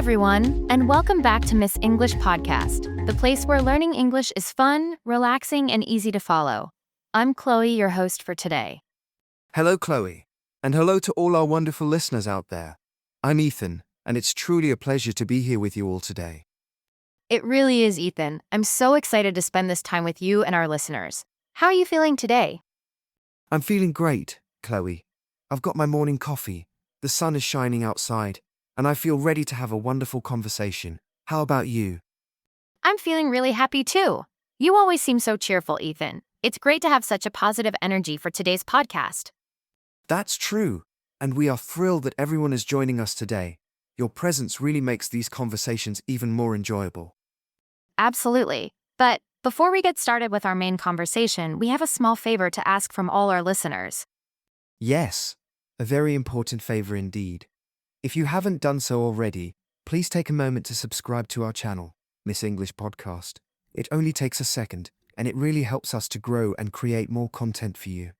everyone, and welcome back to Miss English Podcast, the place where learning English is fun, relaxing, and easy to follow. I'm Chloe, your host for today. Hello, Chloe, and hello to all our wonderful listeners out there. I'm Ethan, and it's truly a pleasure to be here with you all today. It really is, Ethan. I'm so excited to spend this time with you and our listeners. How are you feeling today? I'm feeling great, Chloe. I've got my morning coffee, the sun is shining outside, and I feel ready to have a wonderful conversation. How about you? I'm feeling really happy too. You always seem so cheerful, Ethan. It's great to have such a positive energy for today's podcast. That's true, and we are thrilled that everyone is joining us today. Your presence really makes these conversations even more enjoyable. Absolutely. But before we get started with our main conversation, we have a small favor to ask from all our listeners. Yes, a very important favor indeed. If you haven't done so already, please take a moment to subscribe to our channel, Miss English Podcast. It only takes a second, and it really helps us to grow and create more content for you.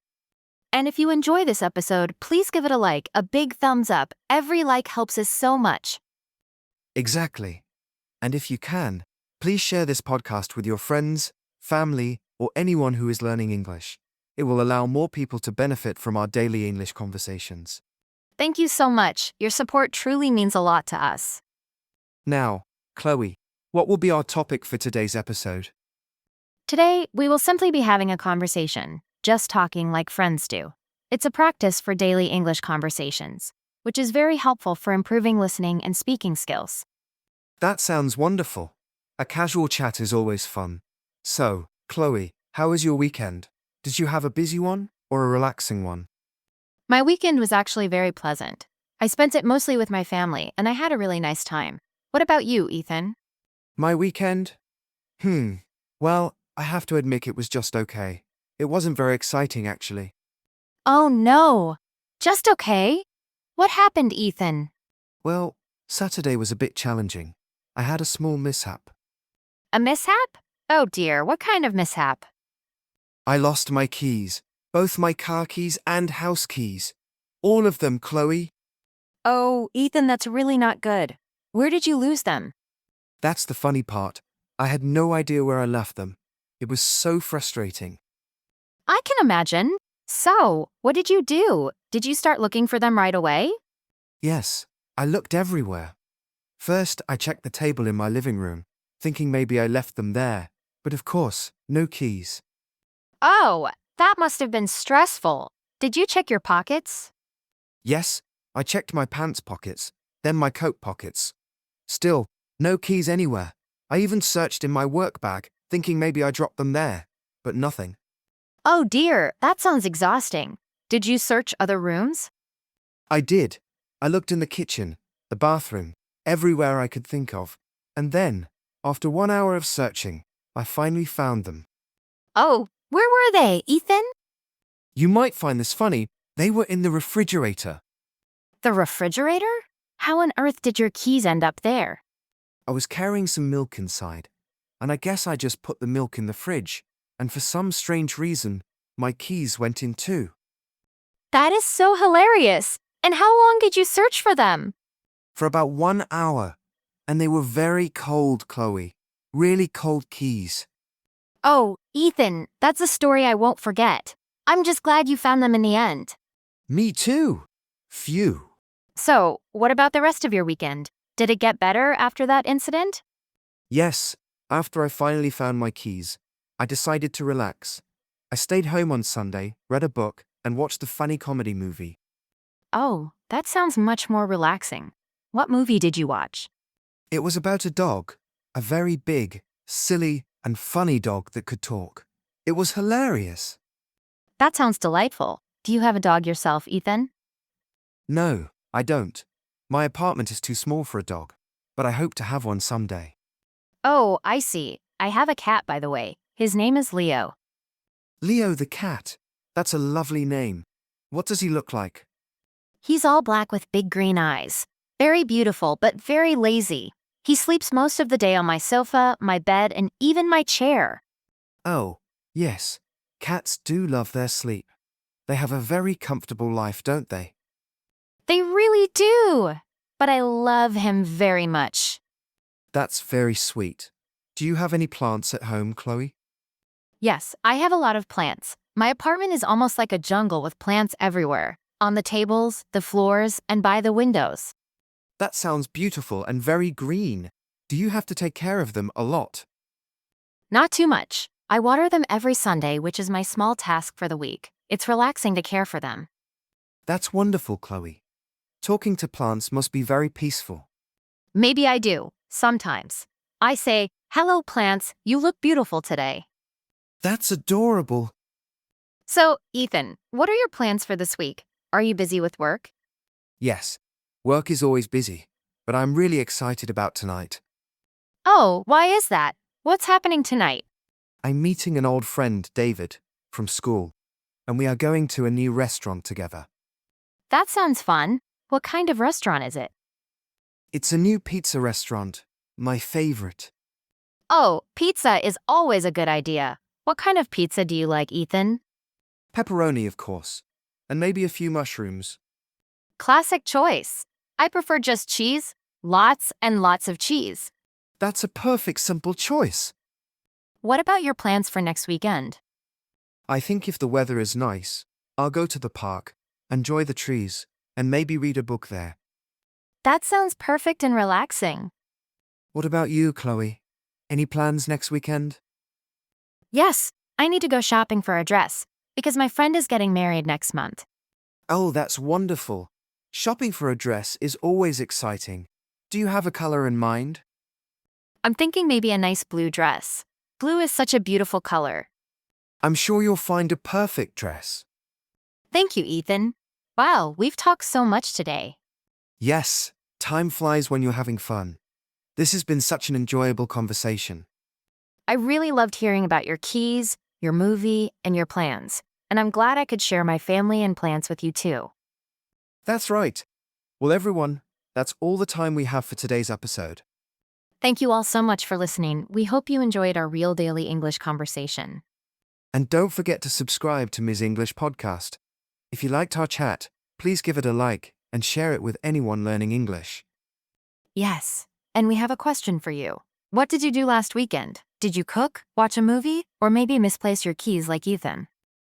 And if you enjoy this episode, please give it a like, a big thumbs up. Every like helps us so much. Exactly. And if you can, please share this podcast with your friends, family, or anyone who is learning English. It will allow more people to benefit from our daily English conversations. Thank you so much. Your support truly means a lot to us. Now, Chloe, what will be our topic for today's episode? Today, we will simply be having a conversation, just talking like friends do. It's a practice for daily English conversations, which is very helpful for improving listening and speaking skills. That sounds wonderful. A casual chat is always fun. So, Chloe, how was your weekend? Did you have a busy one or a relaxing one? My weekend was actually very pleasant. I spent it mostly with my family, and I had a really nice time. What about you, Ethan? My weekend? Well, I have to admit it was just okay. It wasn't very exciting, actually. Oh no! Just okay? What happened, Ethan? Well, Saturday was a bit challenging. I had a small mishap. A mishap? Oh dear, what kind of mishap? I lost my keys, both my car keys and house keys. All of them, Chloe. Oh, Ethan, that's really not good. Where did you lose them? That's the funny part. I had no idea where I left them. It was so frustrating. I can imagine. So, what did you do? Did you start looking for them right away? Yes, I looked everywhere. First, I checked the table in my living room, thinking maybe I left them there. But of course, no keys. Oh, that must have been stressful. Did you check your pockets? Yes, I checked my pants pockets, then my coat pockets. Still, no keys anywhere. I even searched in my work bag, thinking maybe I dropped them there. But nothing. Oh dear, that sounds exhausting. Did you search other rooms? I did. I looked in the kitchen, the bathroom, everywhere I could think of. And then, after 1 hour of searching, I finally found them. Oh, where were they, Ethan? You might find this funny. They were in the refrigerator. The refrigerator? How on earth did your keys end up there? I was carrying some milk inside, and I guess I just put the milk in the fridge, and for some strange reason, my keys went in too. That is so hilarious. And how long did you search for them? For about 1 hour, and they were very cold, Chloe. Really cold keys. Oh, Ethan, that's a story I won't forget. I'm just glad you found them in the end. Me too. Phew. So, what about the rest of your weekend? Did it get better after that incident? Yes, after I finally found my keys, I decided to relax. I stayed home on Sunday, read a book, and watched a funny comedy movie. Oh, that sounds much more relaxing. What movie did you watch? It was about a dog, a very big, silly, and funny dog that could talk. It was hilarious. That sounds delightful. Do you have a dog yourself, Ethan? No, I don't. My apartment is too small for a dog, but I hope to have one someday. Oh, I see. I have a cat, by the way. His name is Leo. Leo the cat. That's a lovely name. What does he look like? He's all black with big green eyes. Very beautiful, but very lazy. He sleeps most of the day on my sofa, my bed, and even my chair. Oh, yes. Cats do love their sleep. They have a very comfortable life, don't they? They really do. but I love him very much. That's very sweet. Do you have any plants at home, Chloe? Yes, I have a lot of plants. My apartment is almost like a jungle with plants everywhere, on the tables, the floors, and by the windows. That sounds beautiful and very green. Do you have to take care of them a lot? Not too much. I water them every Sunday, which is my small task for the week. It's relaxing to care for them. That's wonderful, Chloe. Talking to plants must be very peaceful. Maybe I do, sometimes. I say, "Hello, plants, you look beautiful today." That's adorable. So, Ethan, what are your plans for this week? Are you busy with work? Yes, work is always busy, but I'm really excited about tonight. Oh, why is that? What's happening tonight? I'm meeting an old friend, David, from school, and we are going to a new restaurant together. That sounds fun. What kind of restaurant is it? It's a new pizza restaurant, my favorite. Oh, pizza is always a good idea. What kind of pizza do you like, Ethan? Pepperoni, of course, and maybe a few mushrooms. Classic choice. I prefer just cheese, lots and lots of cheese. That's a perfect simple choice. What about your plans for next weekend? I think if the weather is nice, I'll go to the park, enjoy the trees, and maybe read a book there. That sounds perfect and relaxing. What about you, Chloe? Any plans next weekend? Yes, I need to go shopping for a dress because my friend is getting married next month. Oh, that's wonderful. Shopping for a dress is always exciting. Do you have a color in mind? I'm thinking maybe a nice blue dress. Blue is such a beautiful color. I'm sure you'll find a perfect dress. Thank you, Ethan. Wow, we've talked so much today. Yes, time flies when you're having fun. This has been such an enjoyable conversation. I really loved hearing about your keys, your movie, and your plans, and I'm glad I could share my family and plans with you too. That's right. Well, everyone, that's all the time we have for today's episode. Thank you all so much for listening. We hope you enjoyed our real daily English conversation. And don't forget to subscribe to Ms. English Podcast. If you liked our chat, please give it a like and share it with anyone learning English. Yes, and we have a question for you. What did you do last weekend? Did you cook, watch a movie, or maybe misplace your keys like Ethan?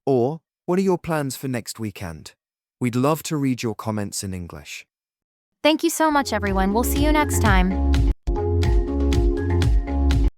Or, what are your plans for next weekend? We'd love to read your comments in English. Thank you so much, everyone. We'll see you next time.